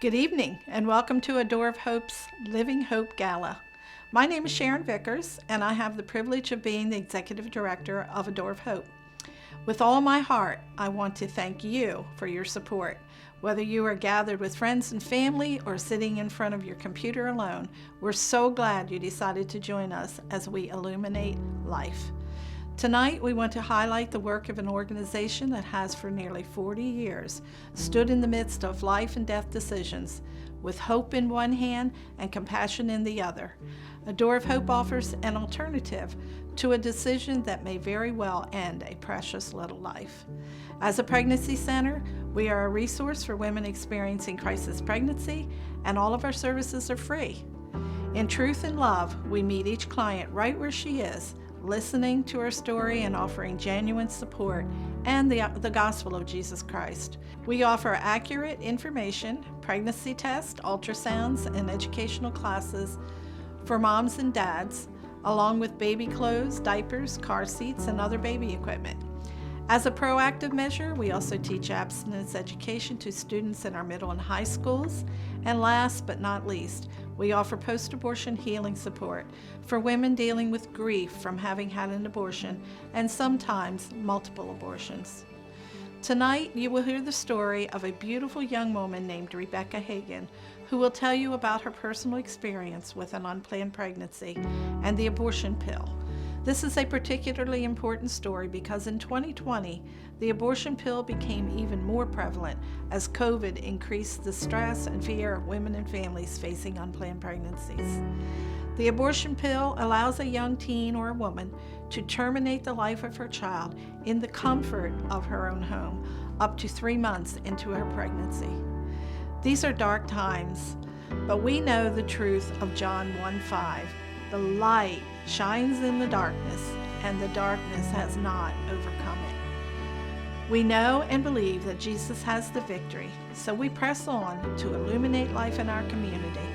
Good evening, and welcome to A Door of Hope's Living Hope Gala. My name is Sharon Vickers, and I have the privilege of being the Executive Director of A Door of Hope. With all my heart, I want to thank you for your support. Whether you are gathered with friends and family or sitting in front of your computer alone, we're so glad you decided to join us as we illuminate life. Tonight, we want to highlight the work of an organization that has for nearly 40 years stood in the midst of life and death decisions with hope in one hand and compassion in the other. A Door of Hope offers an alternative to a decision that may very well end a precious little life. As a pregnancy center, we are a resource for women experiencing crisis pregnancy, and all of our services are free. In truth and love, we meet each client right where she is, listening to her story and offering genuine support and the gospel of Jesus Christ. We offer accurate information, pregnancy tests, ultrasounds, and educational classes for moms and dads, along with baby clothes, diapers, car seats, and other baby equipment. As a proactive measure, we also teach abstinence education to students in our middle and high schools. And last but not least, we offer post-abortion healing support for women dealing with grief from having had an abortion and sometimes multiple abortions. Tonight, you will hear the story of a beautiful young woman named Rebecca Hagan, who will tell you about her personal experience with an unplanned pregnancy and the abortion pill. This is a particularly important story because in 2020, the abortion pill became even more prevalent as COVID increased the stress and fear of women and families facing unplanned pregnancies. The abortion pill allows a young teen or a woman to terminate the life of her child in the comfort of her own home up to 3 months into her pregnancy. These are dark times, but we know the truth of John 1:5. The light shines in the darkness, and the darkness has not overcome it. We know and believe that Jesus has the victory, so we press on to illuminate life in our community.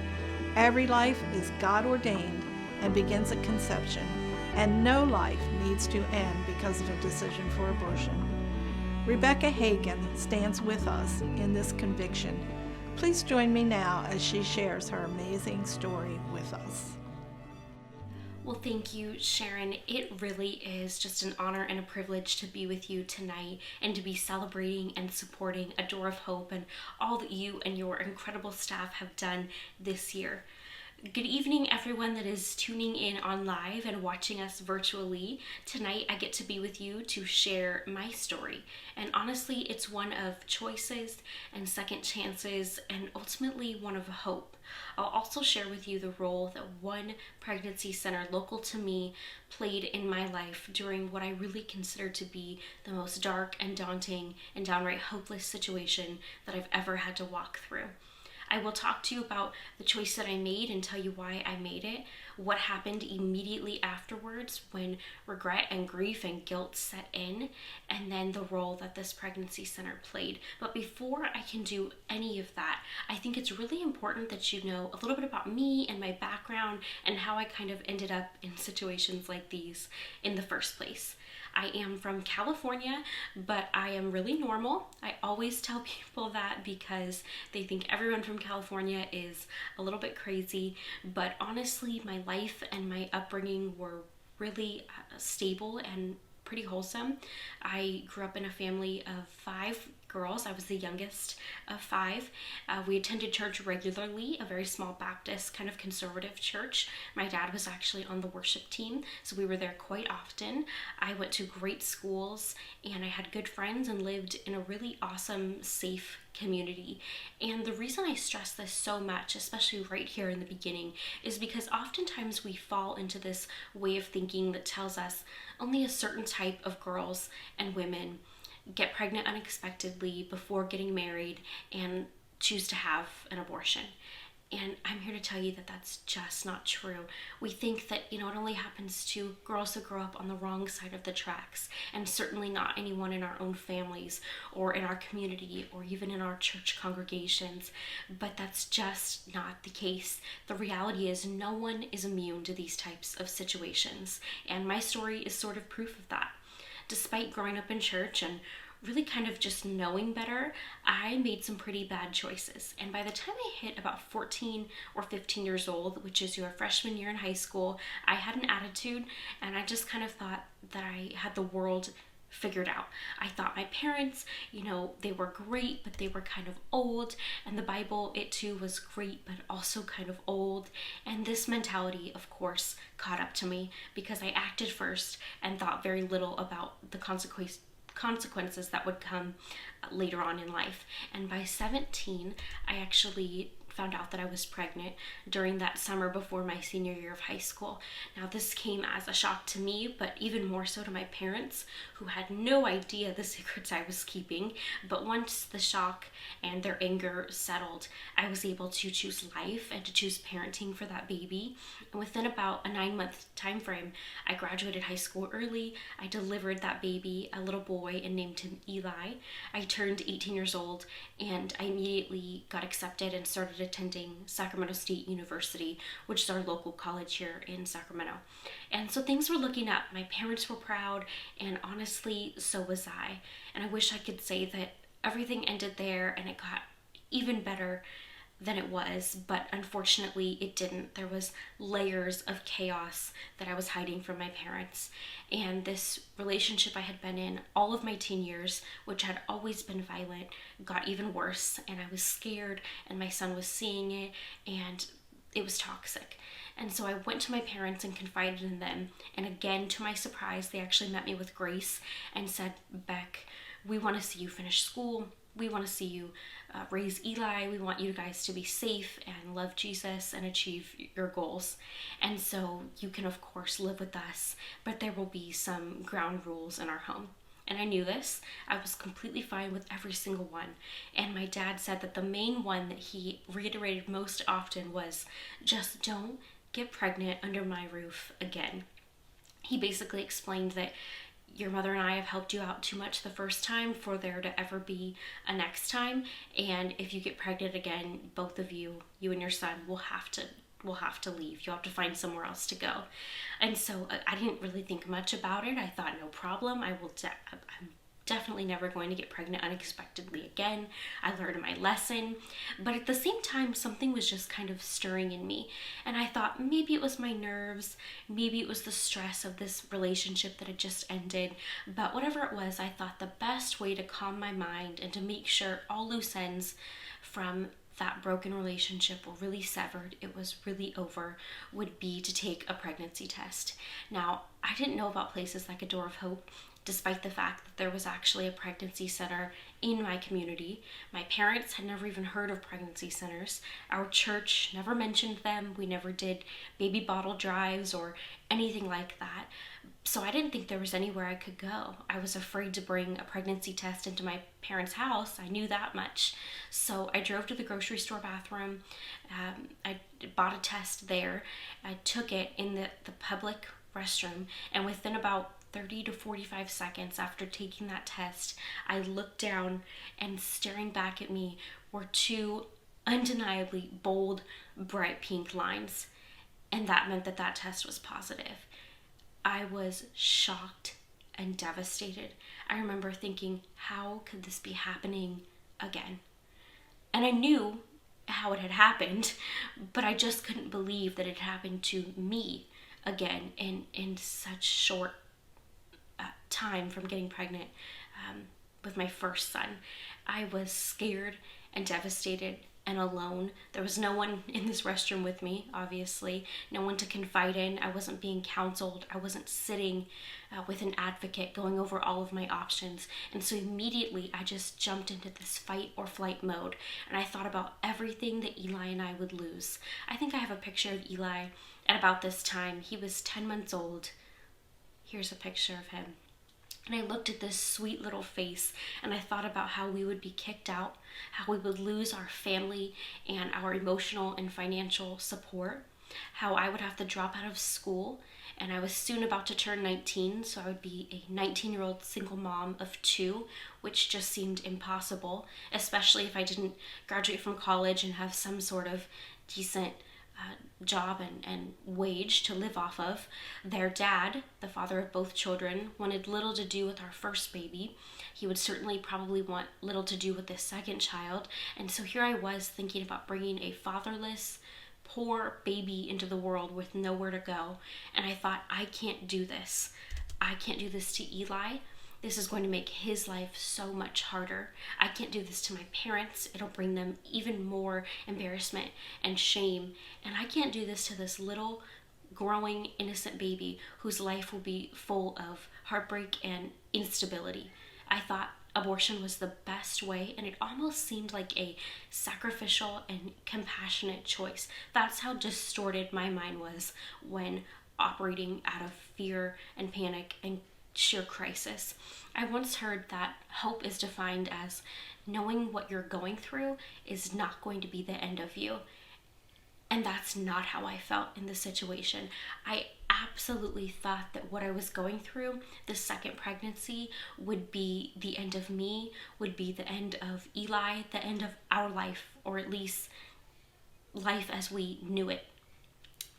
Every life is God ordained and begins at conception, and no life needs to end because of a decision for abortion. Rebecca Hagan stands with us in this conviction. Please join me now as she shares her amazing story with us. Well, thank you, Sharon. It really is just an honor and a privilege to be with you tonight and to be celebrating and supporting A Door of Hope and all that you and your incredible staff have done this year. Good evening, everyone that is tuning in on live and watching us virtually. Tonight, I get to be with you to share my story. And honestly, it's one of choices and second chances and ultimately one of hope. I'll also share with you the role that one pregnancy center local to me played in my life during what I really consider to be the most dark and daunting and downright hopeless situation that I've ever had to walk through. I will talk to you about the choice that I made and tell you why I made it, what happened immediately afterwards when regret and grief and guilt set in, and then the role that this pregnancy center played. But before I can do any of that, I think it's really important that you know a little bit about me and my background and how I kind of ended up in situations like these in the first place. I am from California, but I am really normal. I always tell people that because they think everyone from California is a little bit crazy, but honestly, my life and my upbringing were really stable and pretty wholesome. I grew up in a family of 5 girls. I was the youngest of 5. We attended church regularly, a very small Baptist kind of conservative church. My dad was actually on the worship team, so we were there quite often. I went to great schools and I had good friends and lived in a really awesome, safe community. And the reason I stress this so much, especially right here in the beginning, is because oftentimes we fall into this way of thinking that tells us only a certain type of girls and women get pregnant unexpectedly before getting married and choose to have an abortion. And I'm here to tell you that that's just not true. We think that, it only happens to girls who grow up on the wrong side of the tracks, and certainly not anyone in our own families or in our community or even in our church congregations. But that's just not the case. The reality is no one is immune to these types of situations, and my story is sort of proof of that. Despite growing up in church and really kind of just knowing better, I made some pretty bad choices. And by the time I hit about 14 or 15 years old, which is your freshman year in high school, I had an attitude, and I just kind of thought that I had the world figured out. I thought my parents, they were great, but they were kind of old, and the Bible, it too was great, but also kind of old. And this mentality, of course, caught up to me because I acted first and thought very little about the consequences that would come later on in life. And by 17, I actually found out that I was pregnant during that summer before my senior year of high school. Now, this came as a shock to me, but even more so to my parents, who had no idea the secrets I was keeping. But once the shock and their anger settled, I was able to choose life and to choose parenting for that baby. And within about a 9-month time frame, I graduated high school early. I delivered that baby, a little boy, and named him Eli. I turned 18 years old, and I immediately got accepted and started attending Sacramento State University, which is our local college here in Sacramento. And so things were looking up. My parents were proud, and honestly, so was I. And I wish I could say that everything ended there and it got even better than it was, but unfortunately it didn't. There was layers of chaos that I was hiding from my parents, and this relationship I had been in all of my teen years, which had always been violent, got even worse, and I was scared, and my son was seeing it, and it was toxic. And so I went to my parents and confided in them, and again, to my surprise, they actually met me with grace and said, "Beck, we want to see you finish school. We want to see you raise Eli. We want you guys to be safe and love Jesus and achieve your goals. And so you can, of course, live with us, but there will be some ground rules in our home." And I knew this. I was completely fine with every single one. And my dad said that the main one that he reiterated most often was, "Just don't get pregnant under my roof again." He basically explained that your mother and I have helped you out too much the first time for there to ever be a next time. And if you get pregnant again, both of you and your son will have to leave. You'll have to find somewhere else to go. And so I didn't really think much about it. I thought, no problem. I'm definitely never going to get pregnant unexpectedly again. I learned my lesson. But at the same time, something was just kind of stirring in me. And I thought maybe it was my nerves. Maybe it was the stress of this relationship that had just ended. But whatever it was, I thought the best way to calm my mind and to make sure all loose ends from that broken relationship were really severed, it was really over, would be to take a pregnancy test. Now, I didn't know about places like A Door of Hope, despite the fact that there was actually a pregnancy center in my community. My parents had never even heard of pregnancy centers. Our church never mentioned them. We never did baby bottle drives or anything like that. So I didn't think there was anywhere I could go. I was afraid to bring a pregnancy test into my parents' house. I knew that much. So I drove to the grocery store bathroom. I bought a test there. I took it in the public restroom, and within about 30 to 45 seconds after taking that test, I looked down, and staring back at me were two undeniably bold, bright pink lines. And that meant that that test was positive. I was shocked and devastated. I remember thinking, how could this be happening again? And I knew how it had happened, but I just couldn't believe that it happened to me again in such short time from getting pregnant with my first son. I was scared and devastated and alone. There was no one in this restroom with me, obviously, no one to confide in. I wasn't being counseled. I wasn't sitting with an advocate going over all of my options. And so immediately I just jumped into this fight or flight mode, and I thought about everything that Eli and I would lose. I think I have a picture of Eli at about this time. He was 10 months old. Here's a picture of him. And I looked at this sweet little face, and I thought about how we would be kicked out, how we would lose our family and our emotional and financial support, how I would have to drop out of school, and I was soon about to turn 19, so I would be a 19-year-old single mom of 2, which just seemed impossible, especially if I didn't graduate from college and have some sort of decent job and wage to live off of. Their dad, the father of both children, wanted little to do with our first baby. He would certainly probably want little to do with this second child. And so here I was thinking about bringing a fatherless, poor baby into the world with nowhere to go. And I thought, I can't do this. I can't do this to Eli. This is going to make his life so much harder. I can't do this to my parents. It'll bring them even more embarrassment and shame. And I can't do this to this little growing innocent baby whose life will be full of heartbreak and instability. I thought abortion was the best way, and it almost seemed like a sacrificial and compassionate choice. That's how distorted my mind was when operating out of fear and panic and sheer crisis. I once heard that hope is defined as knowing what you're going through is not going to be the end of you. And that's not how I felt in this situation. I absolutely thought that what I was going through, the second pregnancy, would be the end of me, would be the end of Eli, the end of our life, or at least life as we knew it.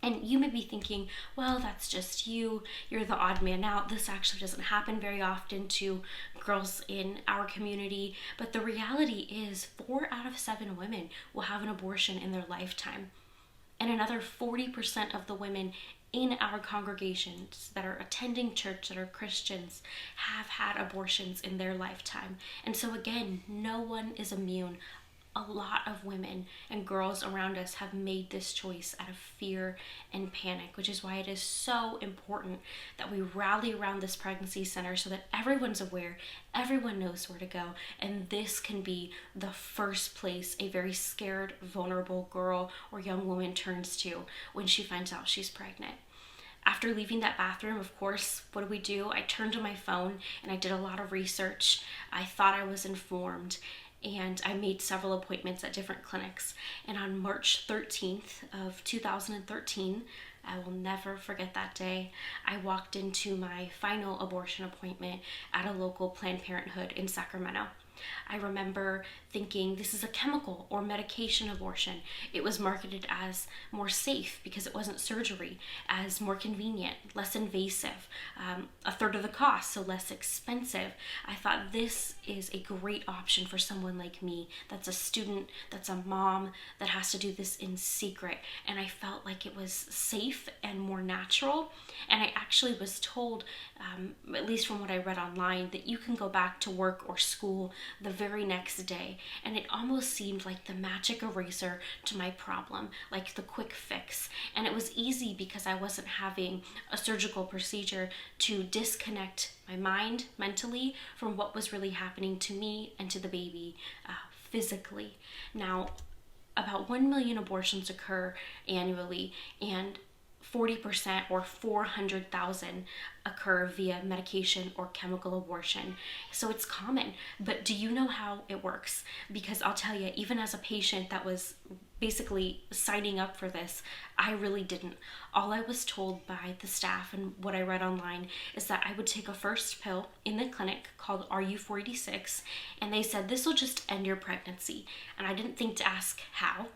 And you may be thinking, well, that's just you. You're the odd man out. This actually doesn't happen very often to girls in our community. But the reality is 4 out of 7 women will have an abortion in their lifetime. And another 40% of the women in our congregations that are attending church, that are Christians, have had abortions in their lifetime. And so again, no one is immune. A lot of women and girls around us have made this choice out of fear and panic, which is why it is so important that we rally around this pregnancy center so that everyone's aware, everyone knows where to go, and this can be the first place a very scared, vulnerable girl or young woman turns to when she finds out she's pregnant. After leaving that bathroom, of course, what do? I turned to my phone and I did a lot of research. I thought I was informed, and I made several appointments at different clinics. And on March 13th of 2013, I will never forget that day, I walked into my final abortion appointment at a local Planned Parenthood in Sacramento. I remember thinking this is a chemical or medication abortion. It was marketed as more safe because it wasn't surgery, as more convenient, less invasive, a third of the cost, so less expensive. I thought this is a great option for someone like me that's a student, that's a mom, that has to do this in secret. And I felt like it was safe and more natural. And I actually was told, at least from what I read online, that you can go back to work or school the very next day. And it almost seemed like the magic eraser to my problem, like the quick fix. And it was easy because I wasn't having a surgical procedure to disconnect my mind mentally from what was really happening to me and to the baby physically. Now, about 1 million abortions occur annually, and 40% or 400,000 occur via medication or chemical abortion. So it's common, but do you know how it works? Because I'll tell you, even as a patient that was basically signing up for this, I really didn't. All I was told by the staff and what I read online is that I would take a first pill in the clinic called RU486, and they said this will just end your pregnancy. And I didn't think to ask how.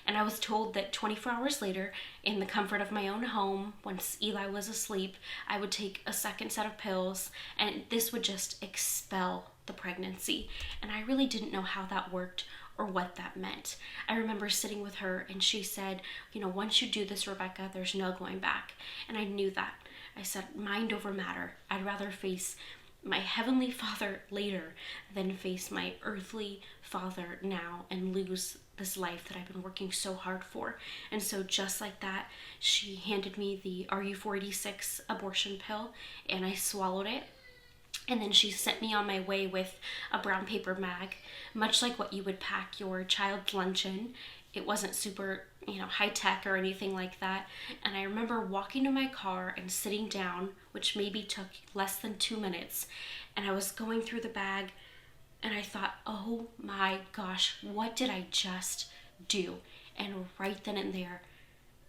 And I was told that 24 hours later, in the comfort of my own home, once Eli was asleep, I would take a second set of pills, and this would just expel the pregnancy. And I really didn't know how that worked or what that meant. I remember sitting with her and she said, once you do this, Rebecca, there's no going back. And I knew that. I said, mind over matter. I'd rather face my heavenly Father later than face my earthly father now and lose this life that I've been working so hard for. And so just like that, she handed me the RU486 abortion pill, and I swallowed it. And then she sent me on my way with a brown paper bag, much like what you would pack your child's lunch in. It wasn't super, high tech or anything like that. And I remember walking to my car and sitting down, which maybe took less than 2 minutes. And I was going through the bag and I thought, oh my gosh, what did I just do? And right then and there,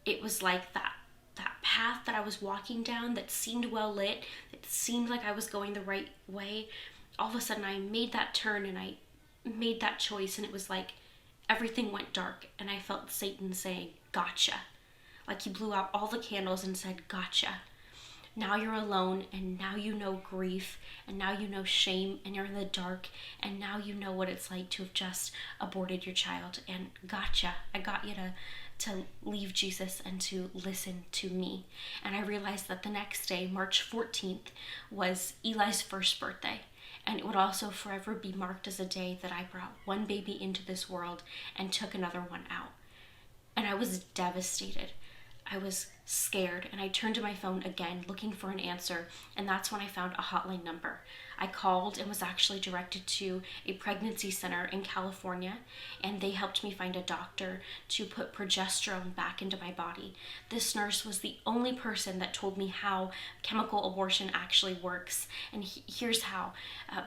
it was like that path that I was walking down that seemed well lit, that seemed like I was going the right way. All of a sudden I made that turn and I made that choice, and it was like everything went dark, and I felt Satan saying, gotcha. Like he blew out all the candles and said, gotcha. Now you're alone, and now you know grief, and now you know shame, and you're in the dark, and now you know what it's like to have just aborted your child, and gotcha. I got you to leave Jesus and to listen to me. And I realized that the next day, March 14th, was Eli's first birthday. And it would also forever be marked as a day that I brought one baby into this world and took another one out. And I was devastated. I was scared, and I turned to my phone again looking for an answer, and that's when I found a hotline number. I called and was actually directed to a pregnancy center in California, and they helped me find a doctor to put progesterone back into my body. This nurse was the only person that told me how chemical abortion actually works, and here's how.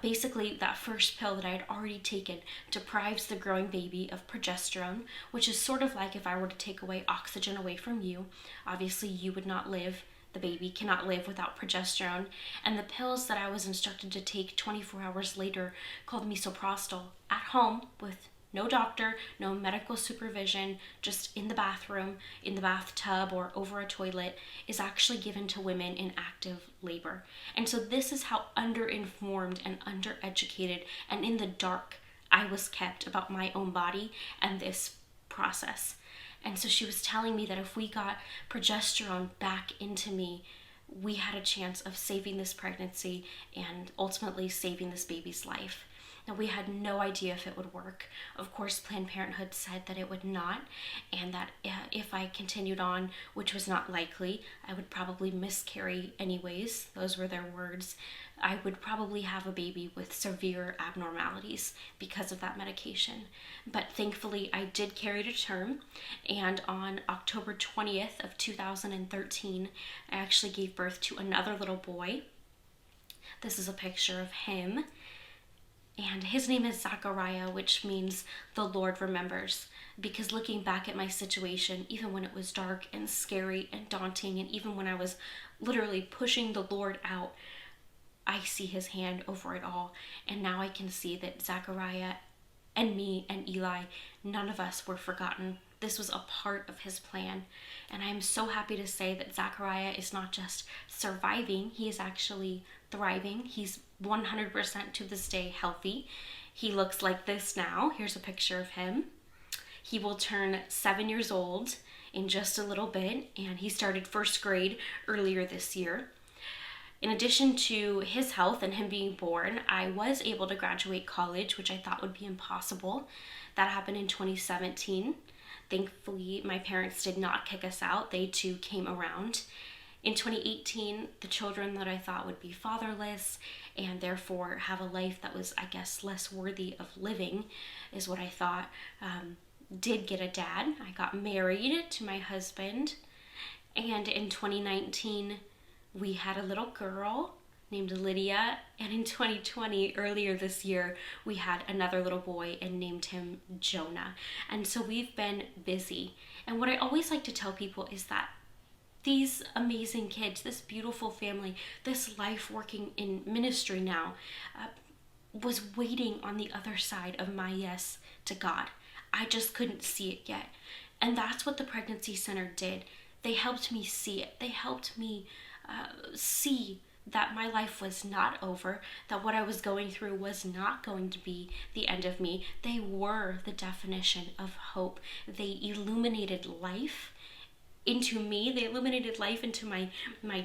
Basically, that first pill that I had already taken deprives the growing baby of progesterone, which is sort of like if I were to take away oxygen away from you. Obviously, you would not live. The baby cannot live without progesterone. And the pills that I was instructed to take 24 hours later, called misoprostol, at home with no doctor, no medical supervision, just in the bathroom, in the bathtub, or over a toilet, is actually given to women in active labor. And so this is how underinformed and undereducated and in the dark I was kept about my own body and this process. And so she was telling me that if we got progesterone back into me, we had a chance of saving this pregnancy and ultimately saving this baby's life. Now, we had no idea if it would work. Of course, Planned Parenthood said that it would not, and that if I continued on, which was not likely, I would probably miscarry anyways. Those were their words. I would probably have a baby with severe abnormalities because of that medication. But thankfully, I did carry to term, and on October 20th of 2013, I actually gave birth to another little boy. This is a picture of him. And his name is Zachariah, which means the Lord remembers. Because looking back at my situation, even when it was dark and scary and daunting, and even when I was literally pushing the Lord out, I see his hand over it all. And now I can see that Zachariah and me and Eli, none of us were forgotten. This was a part of his plan. And I am so happy to say that Zachariah is not just surviving, he is actually thriving. He's 100% to this day healthy. He looks like this now. Here's a picture of him. He will turn 7 years old in just a little bit, and he started first grade earlier this year. In addition to his health and him being born, I was able to graduate college, which I thought would be impossible. That happened in 2017. Thankfully, my parents did not kick us out. They too came around. In 2018, the children that I thought would be fatherless and therefore have a life that was, I guess, less worthy of living, is what I thought, did get a dad. I got married to my husband, and in 2019, we had a little girl named Lydia, and in 2020, earlier this year, we had another little boy and named him Jonah. And so we've been busy. And what I always like to tell people is that these amazing kids, this beautiful family, this life working in ministry now, was waiting on the other side of my yes to God. I just couldn't see it yet. And that's what the Pregnancy Center did. They helped me see it. They helped me see that my life was not over, that what I was going through was not going to be the end of me. They were the definition of hope. They illuminated life into me. They illuminated life into my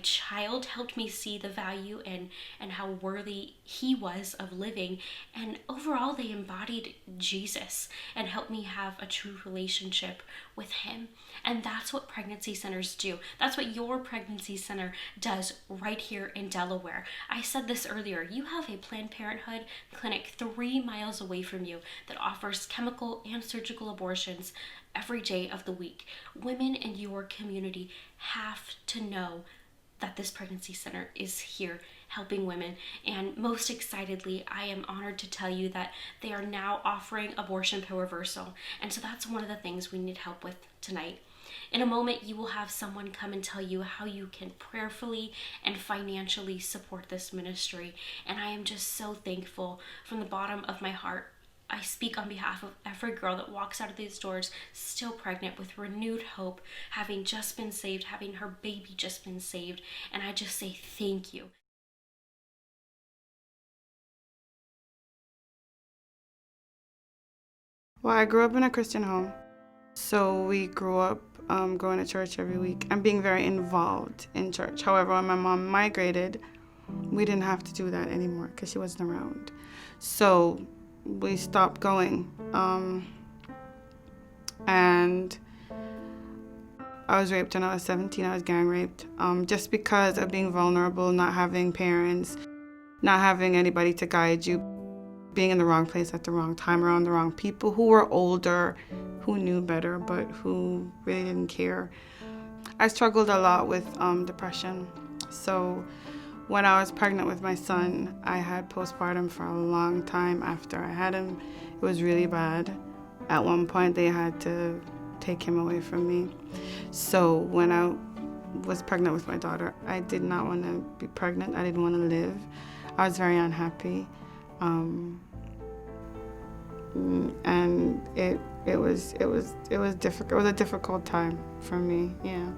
child, helped me see the value and how worthy he was of living. And overall, they embodied Jesus and helped me have a true relationship with him. And that's what pregnancy centers do. That's what your pregnancy center does right here in Delaware. I said this earlier. You have a Planned Parenthood clinic 3 miles away from you that offers chemical and surgical abortions every day of the week. Women in your community have to know that this pregnancy center is here helping women. And most excitedly, I am honored to tell you that they are now offering abortion pill reversal. And so that's one of the things we need help with tonight. In a moment, you will have someone come and tell you how you can prayerfully and financially support this ministry. And I am just so thankful from the bottom of my heart I speak on behalf of every girl that walks out of these doors still pregnant with renewed hope, having just been saved, having her baby just been saved. And I just say thank you. Well, I grew up in a Christian home. So we grew up going to church every week and being very involved in church. However, when my mom migrated, we didn't have to do that anymore because she wasn't around. So we stopped going. And I was raped when I was 17. I was gang raped just because of being vulnerable, not having parents, not having anybody to guide you, being in the wrong place at the wrong time, around the wrong people who were older, who knew better, but who really didn't care. I struggled a lot with depression. So when I was pregnant with my son, I had postpartum for a long time after I had him. It was really bad. At one point, they had to take him away from me. So when I was pregnant with my daughter, I did not want to be pregnant. I didn't want to live. I was very unhappy. And it was difficult. It was a difficult time for me. Yeah.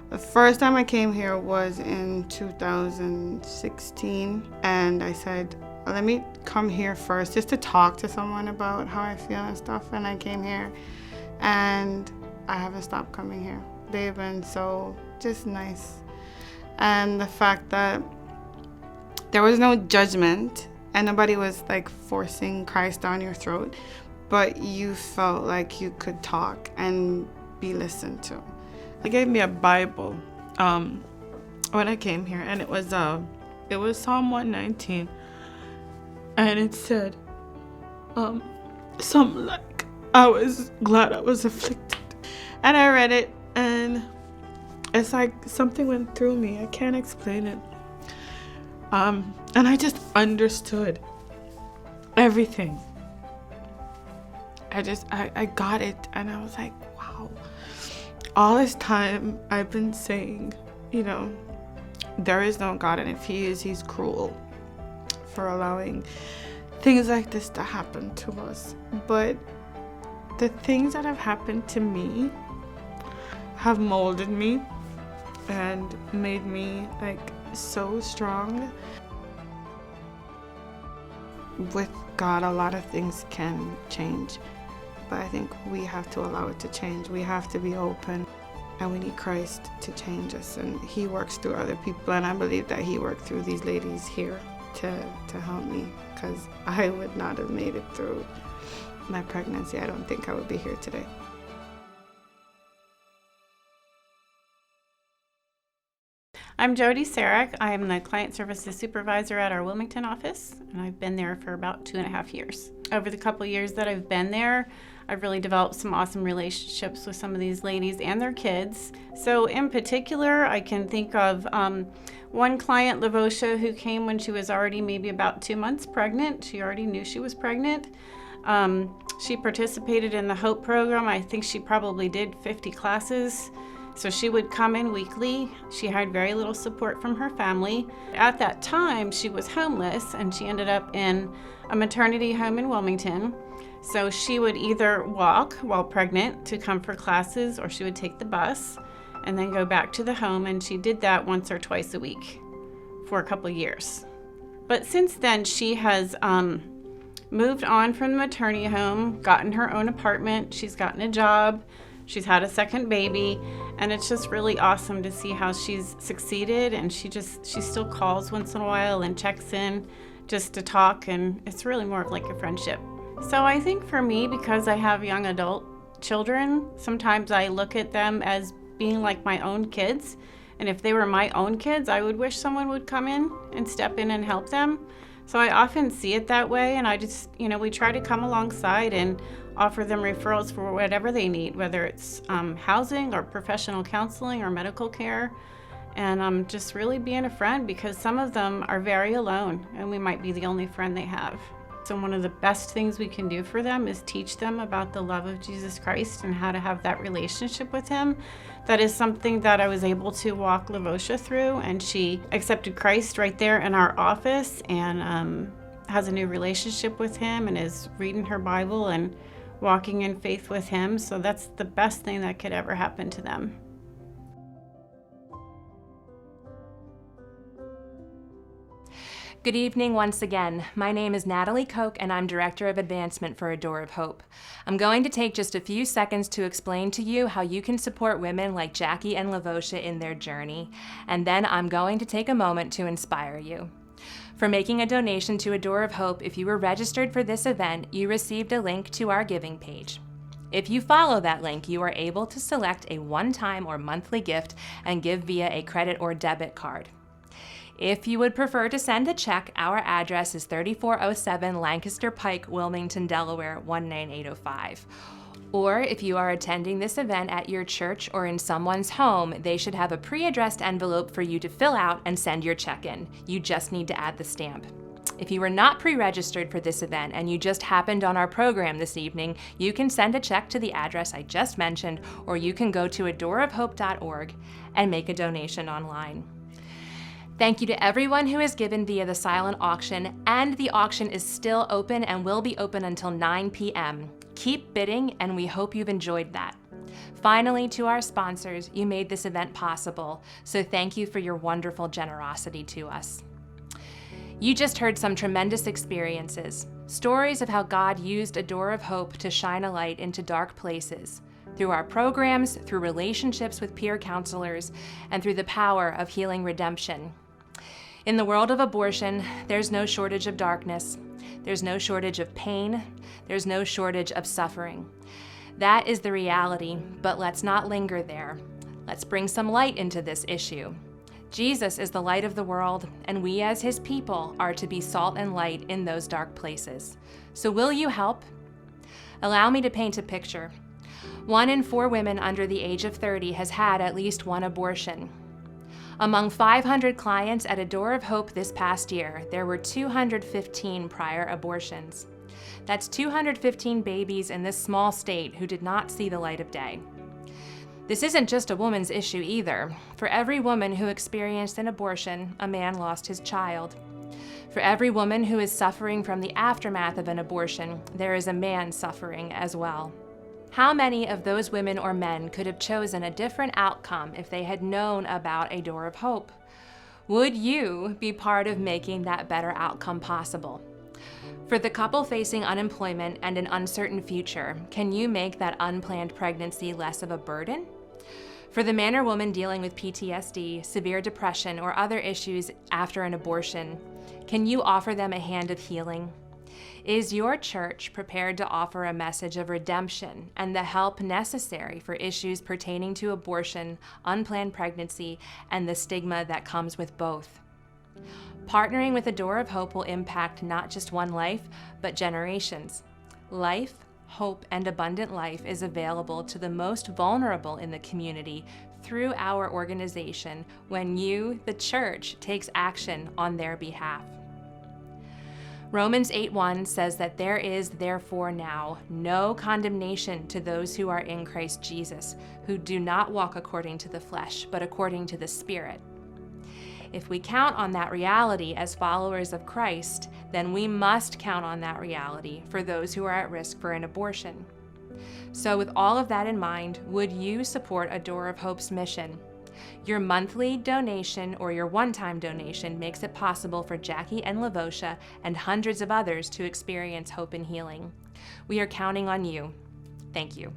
The first time I came here was in 2016, and I said, let me come here first just to talk to someone about how I feel and stuff. And I came here, and I haven't stopped coming here. They've been so just nice, and the fact that there was no judgment. And nobody was like forcing Christ down your throat, but you felt like you could talk and be listened to. They gave me a Bible when I came here, and it was Psalm 119, and it said something like, I was glad I was afflicted. And I read it, and it's like something went through me. I can't explain it. And I just understood everything. I got it, and I was like, wow. All this time I've been saying, there is no God, and if He is, He's cruel for allowing things like this to happen to us. But the things that have happened to me have molded me and made me so strong. With God, a lot of things can change, but I think we have to allow it to change. We have to be open, and we need Christ to change us, and He works through other people, and I believe that He worked through these ladies here to help me, because I would not have made it through my pregnancy. I don't think I would be here today. I'm Jody Sarek. I am the Client Services Supervisor at our Wilmington office, and I've been there for about 2.5 years. Over the couple years that I've been there, I've really developed some awesome relationships with some of these ladies and their kids. So in particular, I can think of one client, Lavosha, who came when she was already maybe about 2 months pregnant. She already knew she was pregnant. She participated in the Hope program. I think she probably did 50 classes. So she would come in weekly. She had very little support from her family. At that time, she was homeless, and she ended up in a maternity home in Wilmington. So she would either walk while pregnant to come for classes, or she would take the bus and then go back to the home, and she did that once or twice a week for a couple of years. But since then, she has moved on from the maternity home, gotten her own apartment, she's gotten a job, she's had a second baby, and it's just really awesome to see how she's succeeded. And she still calls once in a while and checks in just to talk, and it's really more of like a friendship. So I think for me, because I have young adult children, sometimes I look at them as being like my own kids. And if they were my own kids, I would wish someone would come in and step in and help them. So I often see it that way, and I just, we try to come alongside and offer them referrals for whatever they need, whether it's housing or professional counseling or medical care. And just really being a friend, because some of them are very alone, and we might be the only friend they have. So one of the best things we can do for them is teach them about the love of Jesus Christ and how to have that relationship with Him. That is something that I was able to walk Lavosha through, and she accepted Christ right there in our office. And has a new relationship with him and is reading her Bible and walking in faith with him. So that's the best thing that could ever happen to them. Good evening once again. My name is Natalie Koch and I'm Director of Advancement for A Door of Hope. I'm going to take just a few seconds to explain to you how you can support women like Jackie and Lavosha in their journey, and then I'm going to take a moment to inspire you. For making a donation to A Door of Hope, if you were registered for this event, you received a link to our giving page. If you follow that link, you are able to select a one-time or monthly gift and give via a credit or debit card. If you would prefer to send a check, our address is 3407 Lancaster Pike, Wilmington, Delaware 19805. Or if you are attending this event at your church or in someone's home, they should have a pre-addressed envelope for you to fill out and send your check in. You just need to add the stamp. If you were not pre-registered for this event and you just happened on our program this evening, you can send a check to the address I just mentioned, or you can go to adoreofhope.org and make a donation online. Thank you to everyone who has given via the silent auction, and the auction is still open and will be open until 9 p.m. Keep bidding, and we hope you've enjoyed that. Finally, to our sponsors, you made this event possible, so thank you for your wonderful generosity to us. You just heard some tremendous experiences, stories of how God used A Door of Hope to shine a light into dark places, through our programs, through relationships with peer counselors, and through the power of healing redemption. In the world of abortion, there's no shortage of darkness. There's no shortage of pain. There's no shortage of suffering. That is the reality, but let's not linger there. Let's bring some light into this issue. Jesus is the light of the world, and we as his people are to be salt and light in those dark places. So will you help? Allow me to paint a picture. 1 in 4 women under the age of 30 has had at least one abortion. Among 500 clients at A Door of Hope this past year, there were 215 prior abortions. That's 215 babies in this small state who did not see the light of day. This isn't just a woman's issue either. For every woman who experienced an abortion, a man lost his child. For every woman who is suffering from the aftermath of an abortion, there is a man suffering as well. How many of those women or men could have chosen a different outcome if they had known about A Door of Hope? Would you be part of making that better outcome possible? For the couple facing unemployment and an uncertain future, can you make that unplanned pregnancy less of a burden? For the man or woman dealing with PTSD, severe depression, or other issues after an abortion, can you offer them a hand of healing? Is your church prepared to offer a message of redemption and the help necessary for issues pertaining to abortion, unplanned pregnancy, and the stigma that comes with both? Partnering with A Door of Hope will impact not just one life, but generations. Life, hope, and abundant life is available to the most vulnerable in the community through our organization when you, the church, takes action on their behalf. Romans 8:1 says that there is therefore now no condemnation to those who are in Christ Jesus, who do not walk according to the flesh, but according to the Spirit. If we count on that reality as followers of Christ, then we must count on that reality for those who are at risk for an abortion. So with all of that in mind, would you support A Door of Hope's mission? Your monthly donation or your one-time donation makes it possible for Jackie and Lavosha and hundreds of others to experience hope and healing. We are counting on you. Thank you.